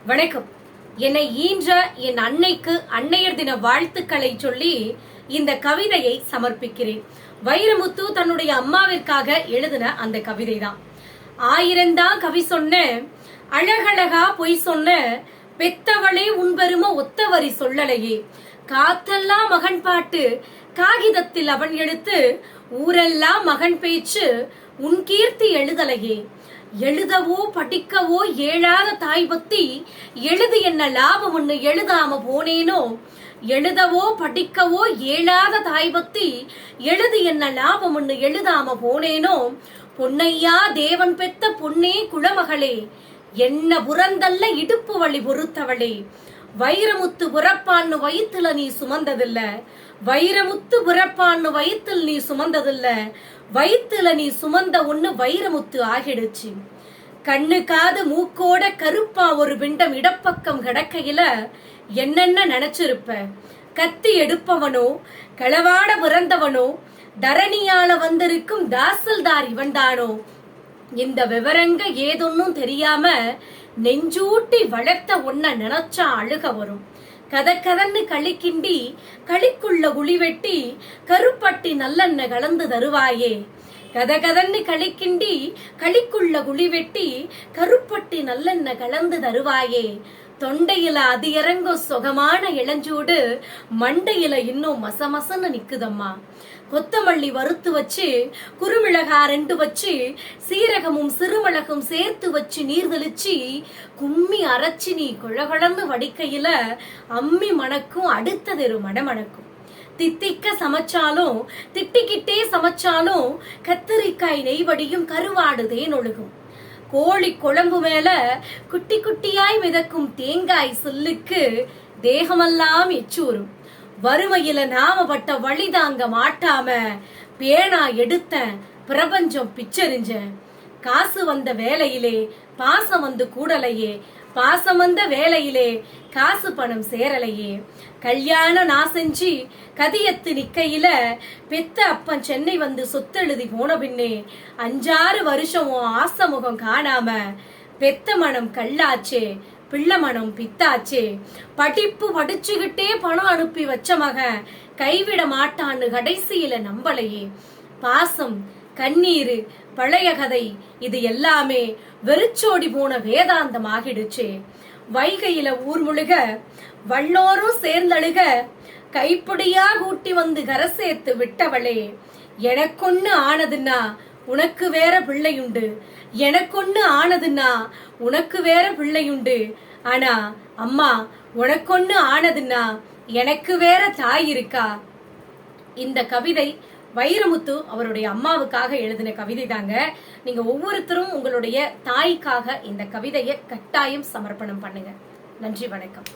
வணக்கம். என்னை ஈன்ற என் அன்னைக்கு அன்னையர் தின வாழ்த்துக்களை சொல்லி இந்த கவிதையை சமர்ப்பிக்கிறேன். வைரமுத்து தன்னுடைய அம்மாவிற்காக எழுதின அந்த கவிதை தான். ஆயிரந்தான் கவி சொன்ன, அழகழகா பொய் சொன்ன, பெத்தவளே உன்பெரும ஒத்தவரி சொல்லலையே, காத்தெல்லாம் மகன் பாட்டு காகிதத்தில் அவன் எழுத்து, ஊரெல்லாம் மகன் பேச்சு உன் கீர்த்தி எழுதலையே, எழுதவோ படிக்கவோ ஏழாத தாய் பக்தி, எழுது என்ன லாபம் ஒண்ணு எழுதாம போனேனோ, எழுதவோ படிக்கவோ ஏழாத தாய் பக்தி, எழுது என்ன லாபம் ஒண்ணு எழுதாம போனேனோ, பொன்னையா தேவன் பெத்த பொன்னே குளமகளே, என்ன புறந்தல்ல இடுப்பு வழி பொறுத்தவளே, வைரமுத்து புறப்பான்னு வயிற்றுல நீ சுமந்ததில்ல, வைரமுத்து புறப்பான்னு வயிற்றில் நீ சுமந்ததில்ல, வயிற்றுல நீ சுமந்த ஒண்ணு வைரமுத்து ஆகிடுச்சு. கண்ணு காது மூக்கோட கருப்பா ஒரு பிண்டம் இடப்பக்கம் கிடக்கையில என்னென்ன நினைச்சிருப்ப. கத்தி எடுப்பவனோ களவாட பிறந்தவனோ தரணியால வந்திருக்கும் தாசில்தார் இவன்தானோ, இந்த விவரங்க ஏதொன்னும் தெரியாம நெஞ்சூட்டி வளர்த்த ஒன்ன நினைச்சா அழுக வரும். கதன்னு களிக்கிண்டி களிக்குள்ள குழி வெட்டி கருப்பட்டி நல்லெண்ண கலந்து தருவாயே, கதன்னு களிக்கிண்டி களிக்குள்ள குழி வெட்டி கருப்பட்டி நல்லெண்ண கலந்து தருவாயே, தொண்டையில அது இறங்க சுகமான இளஞ்சூடு மண்டையில இன்னும் மசமசன்னு நிக்குதம்மா, கொத்தமல்லி வறுத்து வச்சு குறுமிளகா 2 வச்சு சீரகமும் சிறுமிளகும் சேர்த்து வச்சு நீர் தெளிச்சு கும்மி அரைச்சி நீ குழகுழந்து வடிக்கையில அம்மி மணக்கும் அடுத்ததொரு மணமணக்கும். தித்திக்க சமைச்சாலும் திட்டிக்கிட்டே சமைச்சாலும் கத்திரிக்காய் நெய்வடியும் கருவாடு தேனொழுகும். கோழி குழம்பு மேல குட்டி குட்டியாய் மிதக்கும் தேங்காய் சொல்லுக்கு தேகமெல்லாம் எச்சூரும். வறுமையில நாம பட்ட வழி தாங்க மாட்டாம பேனா எடுத்த பிரபஞ்சம் பிச்சரிஞ்சேன். காசு வந்த வேலையிலே பாசம் வந்து கூடலையே, பாசம் வந்த வேலையிலே காசு பணம் சேரலையே, கல்யாணம் நான் செஞ்சு கதியத்து நிக்கையில பெத்த அப்பன் சென்னை வந்து சொத்தெழுதி போன பின்னே 5-6 வருஷம் ஆசமுகம் காணாம பெத்த மனம் கல்லாச்சே, பிள்ளை மனம் பித்தாச்சே, படிப்பு படிச்சுக்கிட்டே பணம் அனுப்பி வச்ச மகன் கைவிட மாட்டான்னு கடைசியில நம்பலையே, பாசம் கண்ணீரு பழைய கதை இது எல்லாமே வெறிச்சோடி போன வேதாந்தம் ஆகிடுச்சே. வைகையில ஊர் முழுக வள்ளோரும் சேர்ந்தழுக கைப்பிடியா கூட்டி வந்து கரை சேர்த்து விட்டவளே, எனக்கொன்னு ஆனதுன்னா உனக்கு வேற பிள்ளையுண்டு, எனக்கொன்னு ஆனதுன்னா உனக்கு வேற பிள்ளையுண்டு, ஆனா அம்மா உனக்கொன்னு ஆனதுன்னா எனக்கு வேற தாய் இருக்கா. இந்த கவிதை வைரமுத்து அவருடைய அம்மாவுக்காக எழுதின கவிதை தாங்க. நீங்க ஒவ்வொருத்தரும் உங்களுடைய தாய்க்காக இந்த கவிதையை கட்டாயம் சமர்ப்பணம் பண்ணுங்க. நன்றி, வணக்கம்.